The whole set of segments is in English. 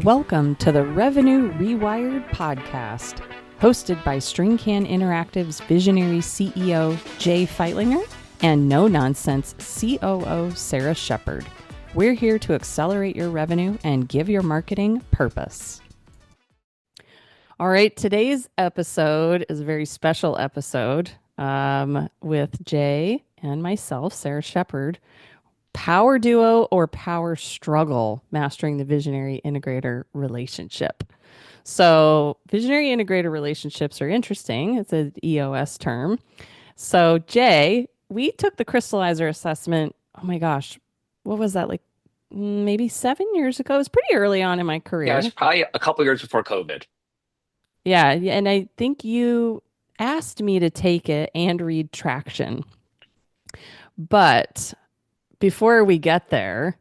Welcome to the Revenue Rewired podcast, hosted by StringCan Interactive's visionary CEO, Jay Feitlinger, and no-nonsense COO, Sarah Shepard. We're here to accelerate your revenue and give your marketing purpose. All right, today's episode is a very special episode with Jay and myself, Sarah Shepard. Power duo or power struggle, mastering the visionary integrator relationship. So visionary integrator relationships are interesting. It's an EOS term. So Jay, we took the crystallizer assessment. Oh my gosh, what was that, like maybe 7 years ago? It was pretty early on in my Yeah, it's career. probably a couple years before COVID. Yeah, and I think you asked me to take it and read Traction. But before we get there,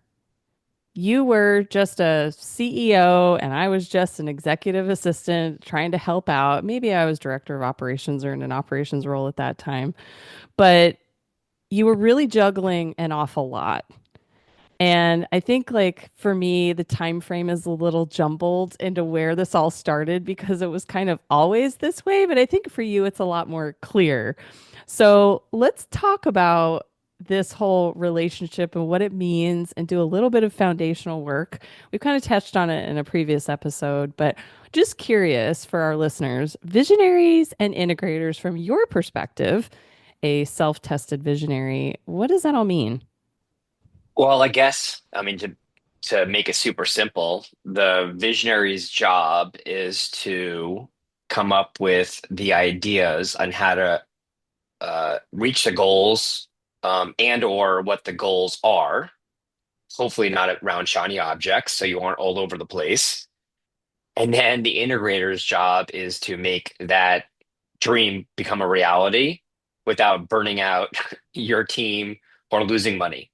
you were just a CEO and I was just an executive assistant trying to help out. Maybe I was director of operations or in an operations role at that time, but you were really juggling an awful lot. And I think like for me, the time frame is a little jumbled into where this all started because it was kind of always this way. But I think for you, it's a lot more clear. So let's talk about this whole relationship and what it means and do a little bit of foundational work. We've kind of touched on it in a previous episode, but just curious for our listeners, visionaries and integrators from your perspective, a self-tested visionary, what does that all mean? Well, to make it super simple, the visionary's job is to come up with the ideas on how to reach the goals, and or what the goals are. Hopefully not around shiny objects, so you aren't all over the place. And then the integrator's job is to make that dream become a reality without burning out your team or losing money.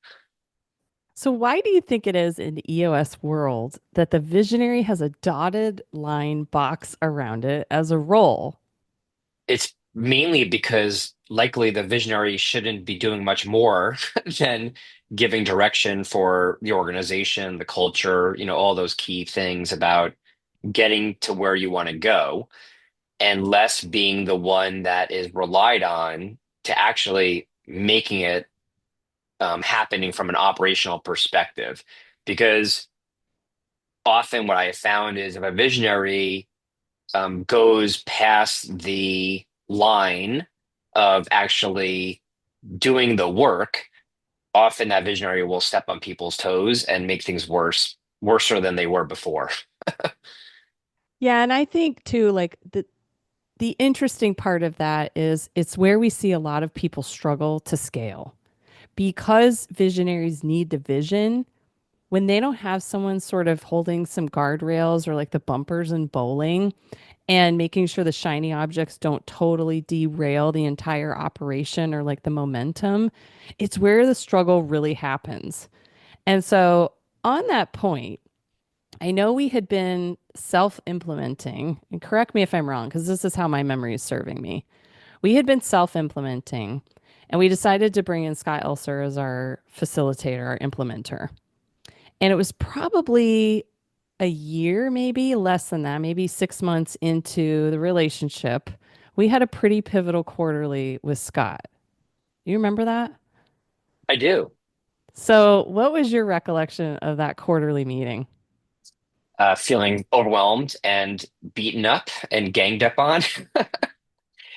So, why do you think it is in the EOS world that the visionary has a dotted line box around it as a role? It's mainly because likely the visionary shouldn't be doing much more than giving direction for the organization, the culture, all those key things about getting to where you want to go, and less being the one that is relied on to actually making it happening from an operational perspective. Because often what I have found is if a visionary goes past the line of actually doing the work, often that visionary will step on people's toes and make things worser than they were before. Yeah, and I think too, like the interesting part of that is it's where we see a lot of people struggle to scale because visionaries need to vision when they don't have someone sort of holding some guardrails or like the bumpers in bowling and making sure the shiny objects don't totally derail the entire operation or like the momentum, it's where the struggle really happens. And so, on that point, I know we had been self implementing, and correct me if I'm wrong, because this is how my memory is serving me. We had been self implementing, and we decided to bring in Scott Elser as our facilitator, our implementer. And it was probably a year, maybe less than that, maybe 6 months into the relationship. We had a pretty pivotal quarterly with Scott. You remember that? I do. So, what was your recollection of that quarterly meeting? Feeling overwhelmed and beaten up and ganged up on.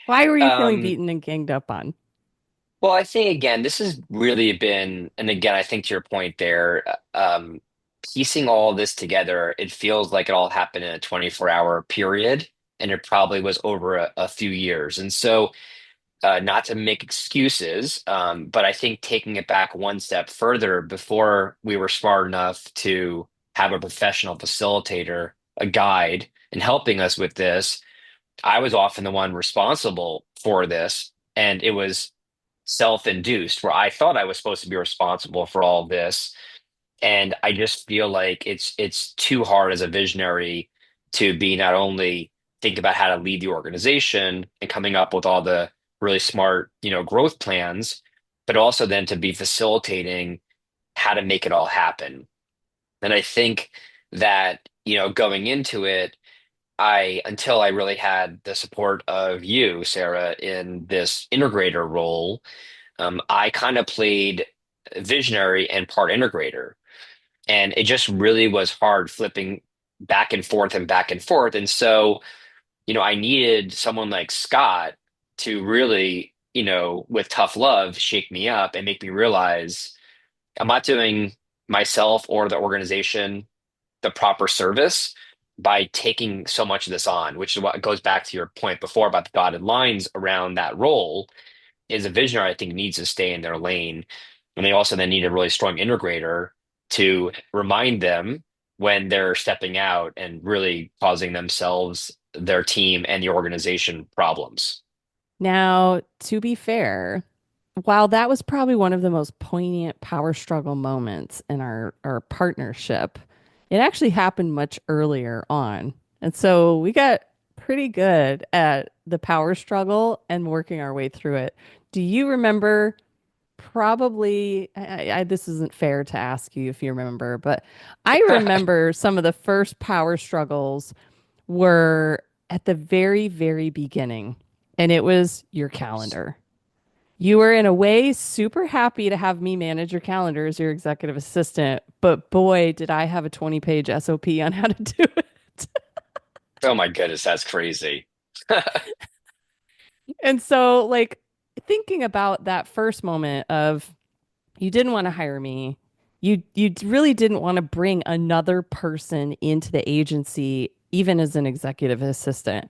Why were you feeling Um, beaten and ganged up on? well, I think again, this has really been, and again, I think to your point there, piecing all this together, it feels like it all happened in a 24-hour period, and it probably was over a few years. And so, not to make excuses, but I think taking it back one step further, before we were smart enough to have a professional facilitator, a guide, and helping us with this, I was often the one responsible for this. And it was self-induced, where I thought I was supposed to be responsible for all this. And I just feel like it's too hard as a visionary to be not only think about how to lead the organization and coming up with all the really smart, growth plans, but also then to be facilitating how to make it all happen. And I think that going into it, until I really had the support of you, Sarah, in this integrator role, I kind of played visionary and part integrator. And it just really was hard flipping back and forth and back and forth. And so, I needed someone like Scott to really, with tough love, shake me up and make me realize I'm not doing myself or the organization the proper service by taking so much of this on, which is what goes back to your point before about the dotted lines around that role. Is a visionary, I think, needs to stay in their lane. And they also then need a really strong integrator to remind them when they're stepping out and really causing themselves, their team, and the organization problems. Now, to be fair, while that was probably one of the most poignant power struggle moments in our partnership, it actually happened much earlier on. And so we got pretty good at the power struggle and working our way through it. Do you remember? Probably, this isn't fair to ask you if you remember, but I remember some of the first power struggles were at the very, very beginning, and it was your calendar. You were in a way super happy to have me manage your calendar as your executive assistant, but boy, did I have a 20-page SOP on how to do it. Oh my goodness, that's crazy. And so, like, thinking about that first moment of you didn't want to hire me. You really didn't want to bring another person into the agency, even as an executive assistant.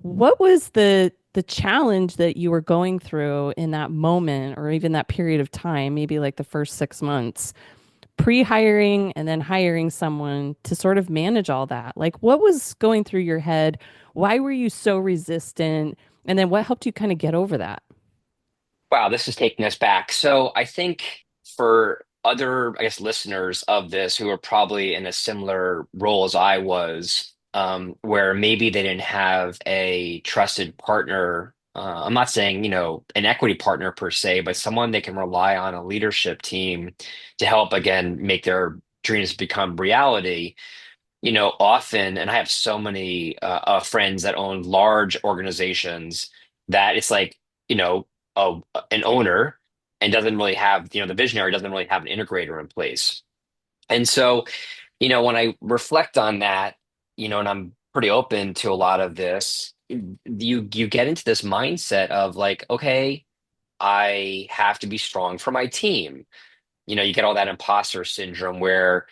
What was the challenge that you were going through in that moment, or even that period of time, maybe like the first 6 months, pre-hiring and then hiring someone to sort of manage all that? Like, what was going through your head? Why were you so resistant? And then what helped you kind of get over that? Wow, this is taking us back. So I think for other, I guess, listeners of this who are probably in a similar role as I was, where maybe they didn't have a trusted partner. I'm not saying, an equity partner per se, but someone they can rely on, a leadership team to help, again, make their dreams become reality. Often, and I have so many friends that own large organizations that it's like, a, an owner and doesn't really have, the visionary doesn't really have an integrator in place. And so, when I reflect on that, and I'm pretty open to a lot of this, you get into this mindset of like, okay, I have to be strong for my team. You get all that imposter syndrome where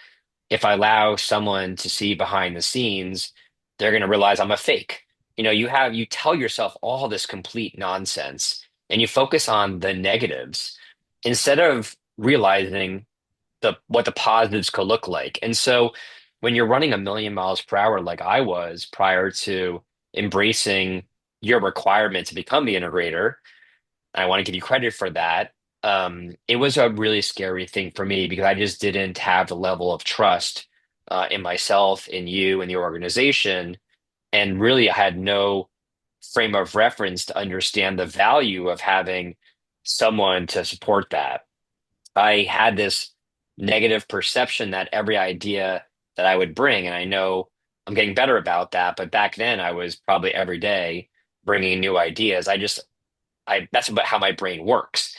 if I allow someone to see behind the scenes, they're going to realize I'm a fake. You tell yourself all this complete nonsense and you focus on the negatives instead of realizing what the positives could look like. And so when you're running a million miles per hour like I was prior to embracing your requirement to become the integrator, I want to give you credit for that. It was a really scary thing for me because I just didn't have the level of trust in myself, in you, in the organization. And really, I had no frame of reference to understand the value of having someone to support that. I had this negative perception that every idea that I would bring, and I know I'm getting better about that, but back then I was probably every day bringing new ideas. That's about how my brain works.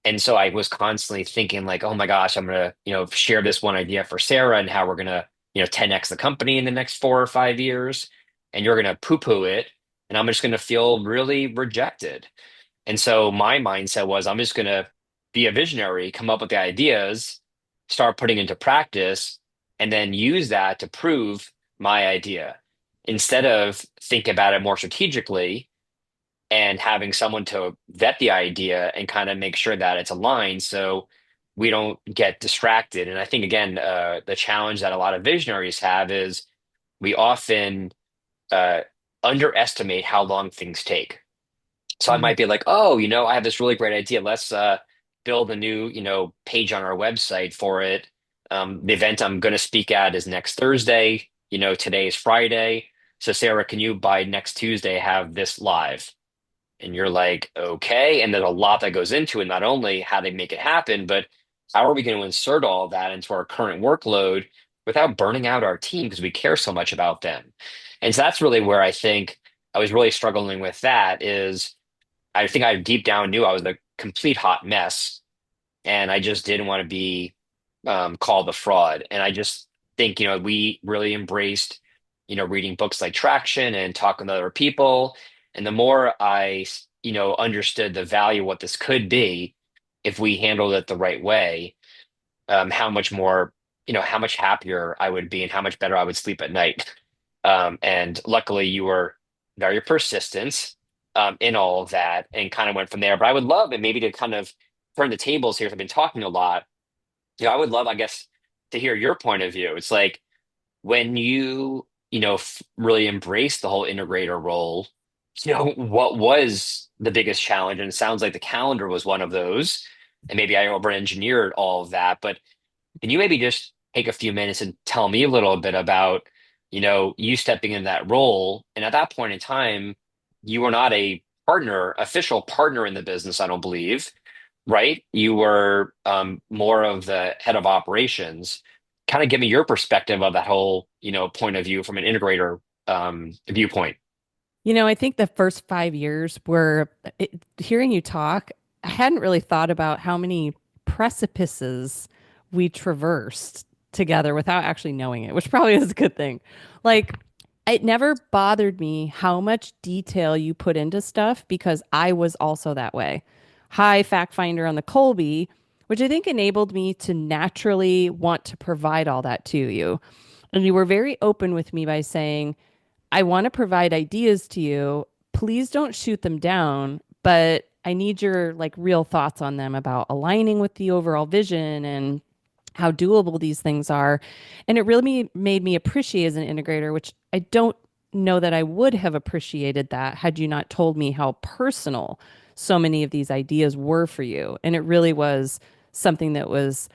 And so I was constantly thinking like, oh my gosh, I'm gonna, share this one idea for Sarah and how we're gonna, 10x the company in the next 4 or 5 years, and you're gonna poo-poo it, and I'm just gonna feel really rejected. And so my mindset was I'm just gonna be a visionary, come up with the ideas, start putting into practice, and then use that to prove my idea. Instead of think about it more strategically and having someone to vet the idea and kind of make sure that it's aligned so we don't get distracted. And I think, again, the challenge that a lot of visionaries have is we often uh, underestimate how long things take. So I Mm. might be like, oh, I have this really great idea. Let's build a new, page on our website for it. The event I'm going to speak at is next Thursday. Today is Friday. So Sarah, can you by next Tuesday have this live? And you're like, okay. And there's a lot that goes into it, not only how they make it happen, but how are we going to insert all of that into our current workload? without burning out our team because we care so much about them. And so that's really where I think I was really struggling with that is I think I deep down knew I was a complete hot mess and I just didn't want to be called a fraud. And I just think, we really embraced, reading books like Traction and talking to other people. And the more I, understood the value of what this could be if we handled it the right way, how much more, how much happier I would be and how much better I would sleep at night. And luckily, you were very persistent in all of that and kind of went from there. But I would love and maybe to kind of turn the tables here. 'Cause I've been talking a lot. I would love, I guess, to hear your point of view. It's like when you, really embrace the whole integrator role, what was the biggest challenge? And it sounds like the calendar was one of those. And maybe I over-engineered all of that, but can you maybe just take a few minutes and tell me a little bit about, you stepping in that role? And at that point in time, you were not a partner, official partner in the business, I don't believe, right? You were more of the head of operations. Kind of give me your perspective of that whole, point of view from an integrator viewpoint. I think the first 5 years hearing you talk, I hadn't really thought about how many precipices we traversed together without actually knowing it, which probably is a good thing. Like, it never bothered me how much detail you put into stuff because I was also that way. High fact finder on the Colby, which I think enabled me to naturally want to provide all that to you. And you were very open with me by saying, I want to provide ideas to you. Please don't shoot them down, but I need your like real thoughts on them about aligning with the overall vision and how doable these things are. And it really made me appreciate as an integrator, which I don't know that I would have appreciated that had you not told me how personal so many of these ideas were for you. And it really was something that was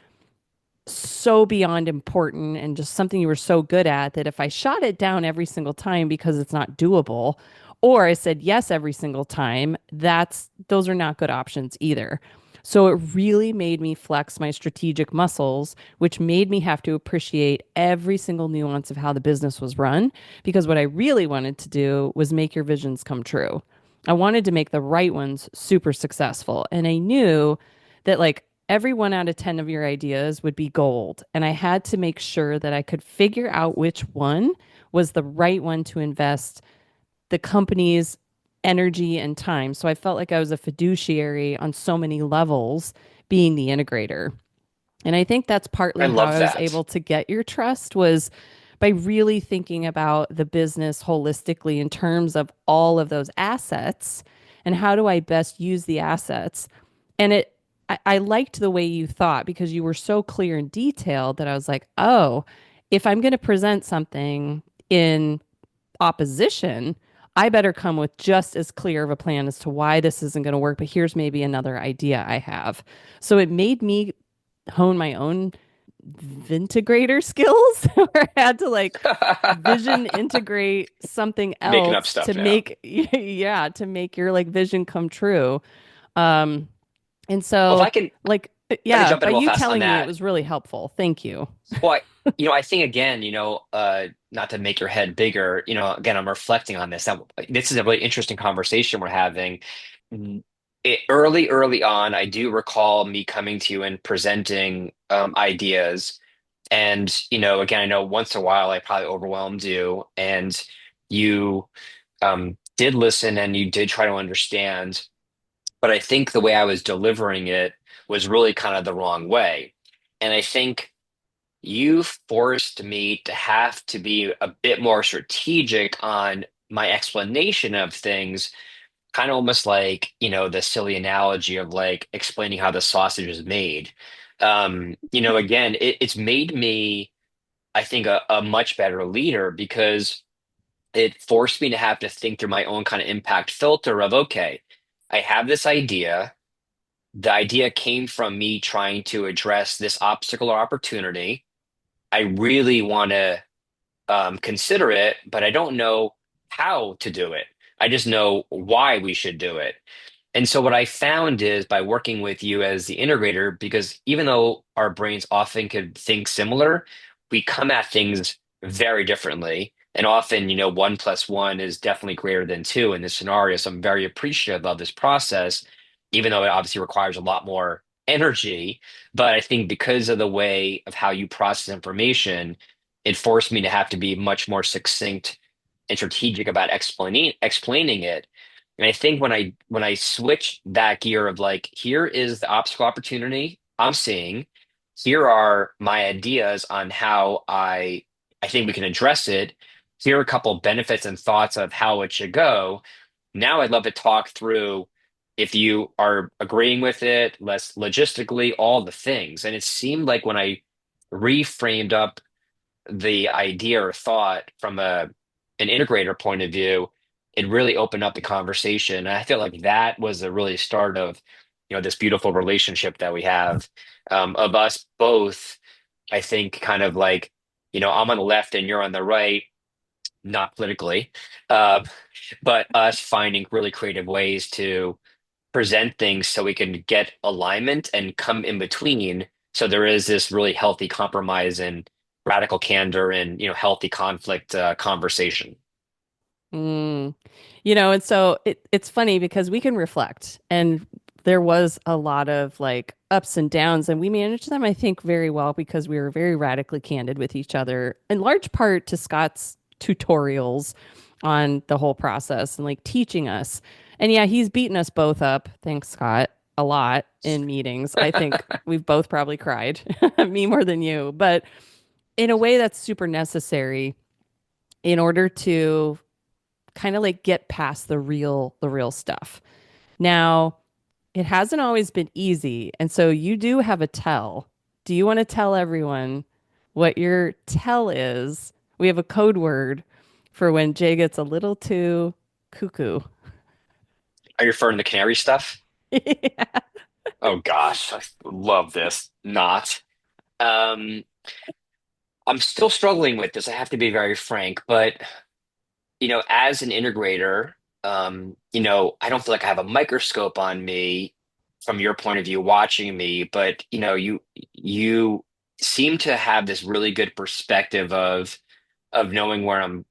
so beyond important and just something you were so good at that if I shot it down every single time because it's not doable, or I said yes every single time, those are not good options either. So it really made me flex my strategic muscles, which made me have to appreciate every single nuance of how the business was run. Because what I really wanted to do was make your visions come true. I wanted to make the right ones super successful. And I knew that like every 1 out of 10 of your ideas would be gold. And I had to make sure that I could figure out which one was the right one to invest the company's energy and time. So I felt like I was a fiduciary on so many levels being the integrator. And I think that's I partly how love I was that. able to get your trust was by really thinking about the business holistically in terms of all of those assets and how do I best use the assets. And I liked the way you thought because you were so clear and detailed that I was like, oh, if I'm going to present something in opposition, I better come with just as clear of a plan as to why this isn't going to work. But here's maybe another idea I have. So it made me hone my own Vintegrator skills where I had to like vision integrate something Making up else to stuff now. make yeah, to make your like vision come true. Um and Well, if so like I can yeah, jump in by real you fast on telling me it that. was really helpful. Thank you. Well, I think again, not to make your head bigger, again, I'm reflecting on this. Now, this is a really interesting conversation we're having. Early on, I do recall me coming to you and presenting ideas. And, again, I know once in a while I probably overwhelmed you, and you did listen and you did try to understand. But I think the way I was delivering it was really kind of the wrong way. And I think you forced me to have to be a bit more strategic on my explanation of things, kind of almost like, the silly analogy of like explaining how the sausage is made. Again, it's made me, I think, a much better leader because it forced me to have to think through my own kind of impact filter of, okay, I have this idea. The idea came from me trying to address this obstacle or opportunity. I really want to consider it, but I don't know how to do it. I just know why we should do it. And so what I found is by working with you as the integrator, because even though our brains often could think similar, we come at things very differently. And often, 1 plus 1 is definitely greater than two in this scenario. So I'm very appreciative of this process, even though it obviously requires a lot more energy. But I think because of the way of how you process information, it forced me to have to be much more succinct and strategic about explaining it. And I think when I switch that gear of like, here is the obstacle opportunity I'm seeing, here are my ideas on how I think we can address it. Here are a couple benefits and thoughts of how it should go. Now I'd love to talk through if you are agreeing with it, less logistically, all the things. And it seemed like when I reframed up the idea or thought from an integrator point of view, it really opened up the conversation. And I feel like that was the really start of, this beautiful relationship that we have, of us both, I think, kind of like, I'm on the left and you're on the right, not politically, uh, but us finding really creative ways to present things so we can get alignment and come in between. So there is this really healthy compromise and radical candor and healthy conflict conversation. Mm. And so it's funny because we can reflect, and there was a lot of like ups and downs, and we managed them, I think, very well because we were very radically candid with each other, in large part to Scott's tutorials on the whole process and like teaching us. And yeah, he's beaten us both up, thanks, Scott, a lot in meetings. I think we've both probably cried, me more than you, but in a way that's super necessary in order to kind of like get past the real stuff. Now, it hasn't always been easy, and so you do have a tell. Do you want to tell everyone what your tell is? We have a code word for when Jay gets a little too cuckoo. Are you referring to canary stuff? Yeah. Oh gosh, I love this. Not. Um, I'm still struggling with this. I have to be very frank, but as an integrator, I don't feel like I have a microscope on me from your point of view watching me, but you seem to have this really good perspective of knowing where I'm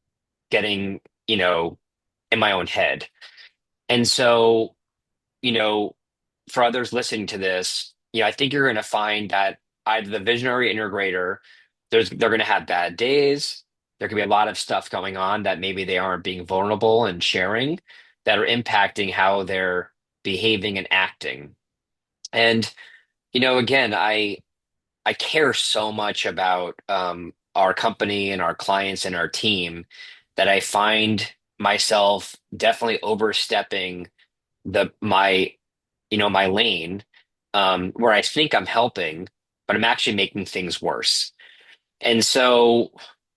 getting, in my own head. And so, you know, for others listening to this, I think you're going to find that either the visionary integrator, they're going to have bad days. There could be a lot of stuff going on that maybe they aren't being vulnerable and sharing that are impacting how they're behaving and acting. And, again, I care so much about our company and our clients and our team that I find myself definitely overstepping my lane, where I think I'm helping, but I'm actually making things worse. And so,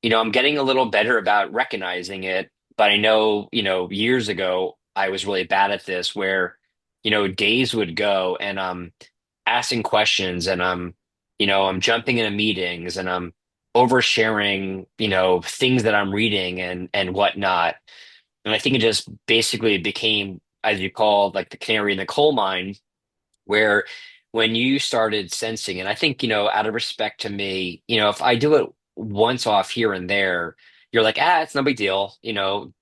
I'm getting a little better about recognizing it, but I know, years ago I was really bad at this where, days would go and I'm asking questions and I'm jumping into meetings and I'm oversharing, things that I'm reading and whatnot. And I think it just basically became, as you call, like the canary in the coal mine, where when you started sensing, and I think, out of respect to me, if I do it once off here and there, you're like, it's no big deal.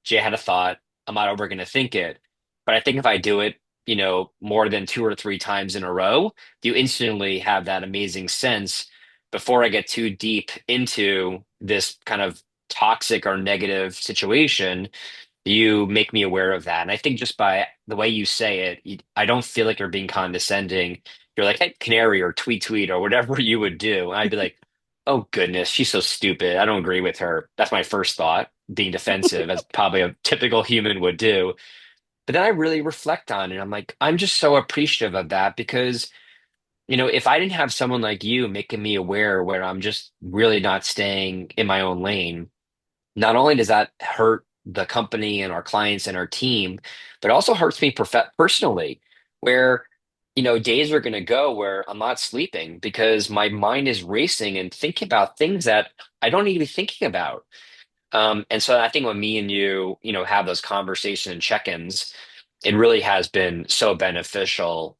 Jay had a thought. I'm not over going to think it. But I think if I do it, more than two or three times in a row, you instantly have that amazing sense before I get too deep into this kind of toxic or negative situation. You make me aware of that. And I think just by the way you say it, I don't feel like you're being condescending. You're like, hey, canary or tweet tweet or whatever you would do. And I'd be like, oh goodness, she's so stupid. I don't agree with her. That's my first thought, being defensive, as probably a typical human would do. But then I really reflect on it. I'm like, I'm just so appreciative of that because, if I didn't have someone like you making me aware where I'm just really not staying in my own lane, not only does that hurt the company and our clients and our team, but it also hurts me personally, where, days are going to go where I'm not sleeping because my mind is racing and thinking about things that I don't need to be thinking about. And so I think when me and you, have those conversations and check-ins, it really has been so beneficial,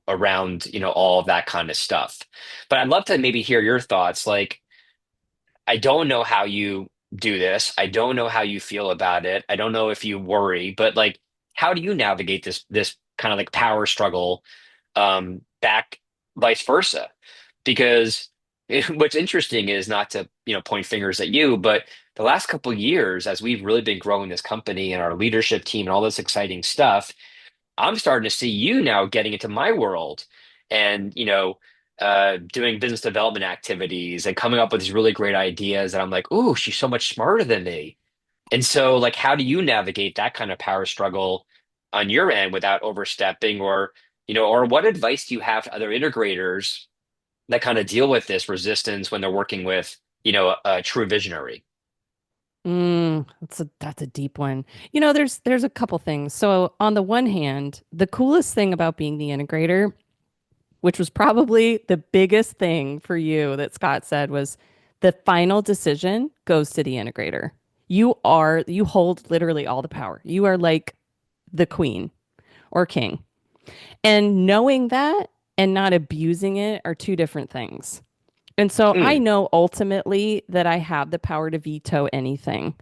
around, all of that kind of stuff. But I'd love to maybe hear your thoughts. Like, I don't know how you do this. I don't know how you feel about it. I don't know if you worry, but like, how do you navigate this kind of like power struggle back vice versa? Because what's interesting is not to, point fingers at you, but the last couple of years, as we've really been growing this company and our leadership team and all this exciting stuff, I'm starting to see you now getting into my world and, doing business development activities and coming up with these really great ideas. And I'm like, ooh, she's so much smarter than me. And so, like, how do you navigate that kind of power struggle on your end without overstepping or what advice do you have to other integrators that kind of deal with this resistance when they're working with, a true visionary? That's a deep one. There's a couple things. So on the one hand, the coolest thing about being the integrator, which was probably the biggest thing for you that Scott said, was the final decision goes to the integrator. You hold literally all the power. You are like the queen or king. And knowing that and not abusing it are two different things. And so I Hmm. know ultimately that I have the power to veto anything.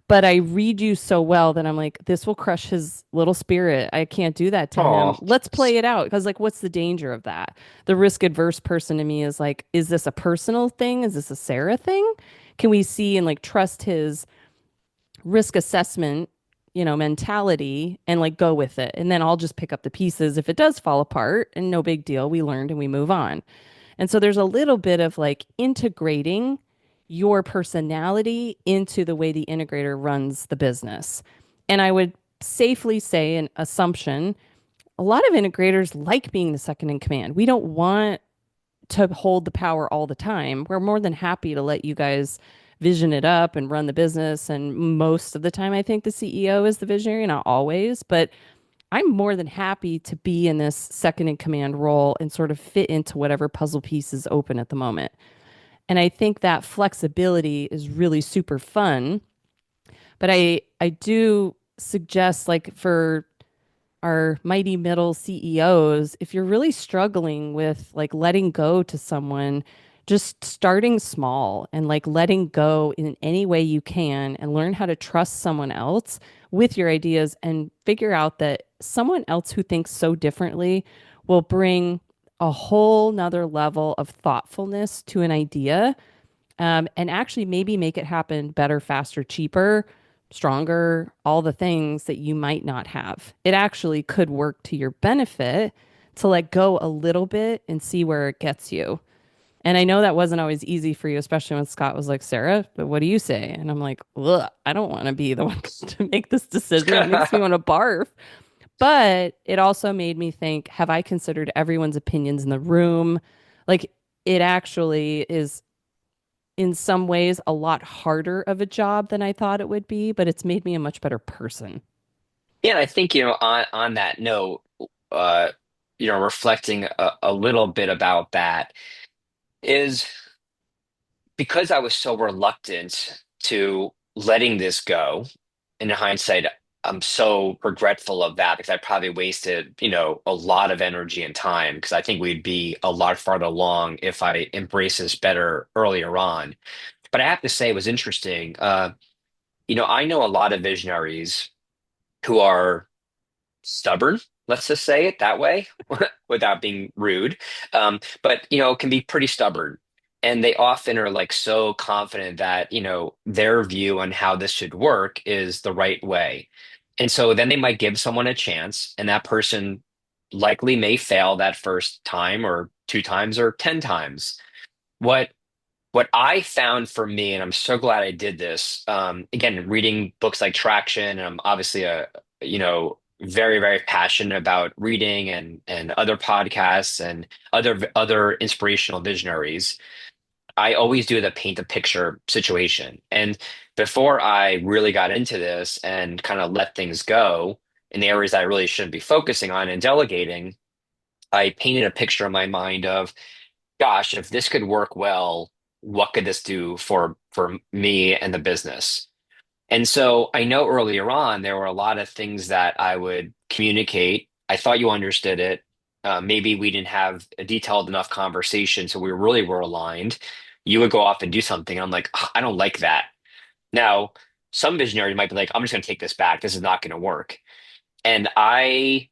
But I read you so well that I'm like, this will crush his little spirit. I can't do that to him. Oh, Let's play it out. Because, like, what's the danger of that? The risk adverse person to me is like, is this a personal thing? Is this a Sarah thing? Can we see and like trust his risk assessment, mentality and like go with it? And then I'll just pick up the pieces if it does fall apart and no big deal. We learned and we move on. And so there's a little bit of like integrating your personality into the way the integrator runs the business. And I would safely say an assumption a lot of integrators like being the second in command. We don't want to hold the power all the time. We're more than happy to let you guys vision it up and run the business. And most of the time, I think the CEO is the visionary, not always, but I'm more than happy to be in this second in command role and sort of fit into whatever puzzle piece is open at the moment. And I think that flexibility is really super fun. But I do suggest like for our mighty middle CEOs, if you're really struggling with like letting go to someone, just starting small and like letting go in any way you can and learn how to trust someone else with your ideas and figure out that someone else who thinks so differently will bring a whole nother level of thoughtfulness to an idea, and actually maybe make it happen better, faster, cheaper, stronger, all the things that you might not have. It actually could work to your benefit to let go a little bit and see where it gets you. And I know that wasn't always easy for you, especially when Scott was like, Sarah, but what do you say? And I'm like, ugh, I don't want to be the one to make this decision. It makes me want to barf. But it also made me think, have I considered everyone's opinions in the room? Like, it actually is in some ways a lot harder of a job than I thought it would be, but it's made me a much better person. Yeah, and I think, on that note, uh, reflecting a little bit about that is because I was so reluctant to letting this go. In hindsight, I'm so regretful of that because I probably wasted, a lot of energy and time because I think we'd be a lot farther along if I embraced this better earlier on. But I have to say it was interesting. I know a lot of visionaries who are stubborn, let's just say it that way, without being rude. But can be pretty stubborn. And they often are like so confident that, their view on how this should work is the right way. And so then they might give someone a chance, and that person likely may fail that first time or two times or 10 times. What what I found for me, and I'm so glad I did this, again, reading books like Traction, and I'm obviously very, very passionate about reading and other podcasts and other inspirational visionaries. I always do the paint the picture situation. And before I really got into this and kind of let things go in the areas I really shouldn't be focusing on and delegating, I painted a picture in my mind of gosh, if this could work well, what could this do for me and the business? And so I know earlier on there were a lot of things that I would communicate. I thought you understood it. Maybe we didn't have a detailed enough conversation, so we really were aligned. you would go off and do something. And I'm like, "Ugh, I don't like that." Now, some visionaries might be like, I'm just going to take this back. This is not going to work. And I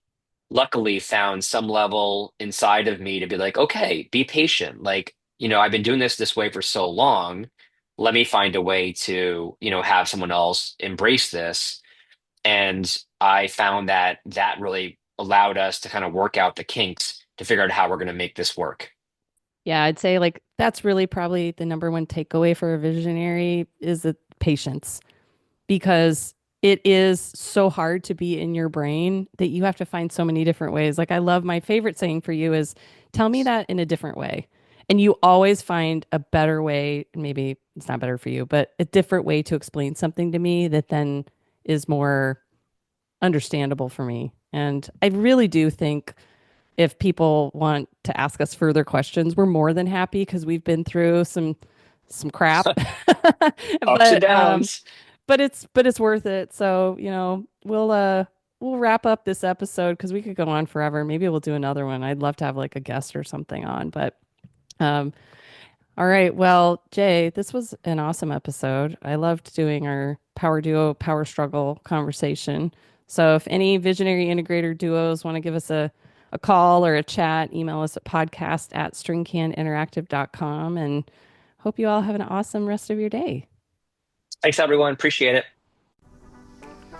luckily found some level inside of me to be like, okay, be patient. Like, I've been doing this way for so long. Let me find a way to, have someone else embrace this. And I found that that really allowed us to kind of work out the kinks to figure out how we're going to make this work. Yeah, I'd say like that's really probably the number one takeaway for a visionary is the patience because it is so hard to be in your brain that you have to find so many different ways. Like I love my favorite saying for you is tell me that in a different way. And you always find a better way, maybe it's not better for you, but a different way to explain something to me that then is more understandable for me. And I really do think if people want to ask us further questions, we're more than happy because we've been through some crap. Ups and but downs. but it's worth it. So, we'll wrap up this episode because we could go on forever. Maybe we'll do another one. I'd love to have like a guest or something on, but um all right. Well, Jay, this was an awesome episode. I loved doing our power duo, power struggle conversation. So if any visionary integrator duos want to give us a call or a chat, email us at podcast@stringcaninteractive.com and hope you all have an awesome rest of your day. Thanks, everyone. Appreciate it.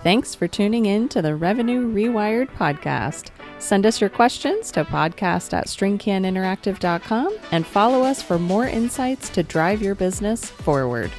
Thanks for tuning in to the Revenue Rewired podcast. Send us your questions to podcast@stringcaninteractive.com and follow us for more insights to drive your business forward.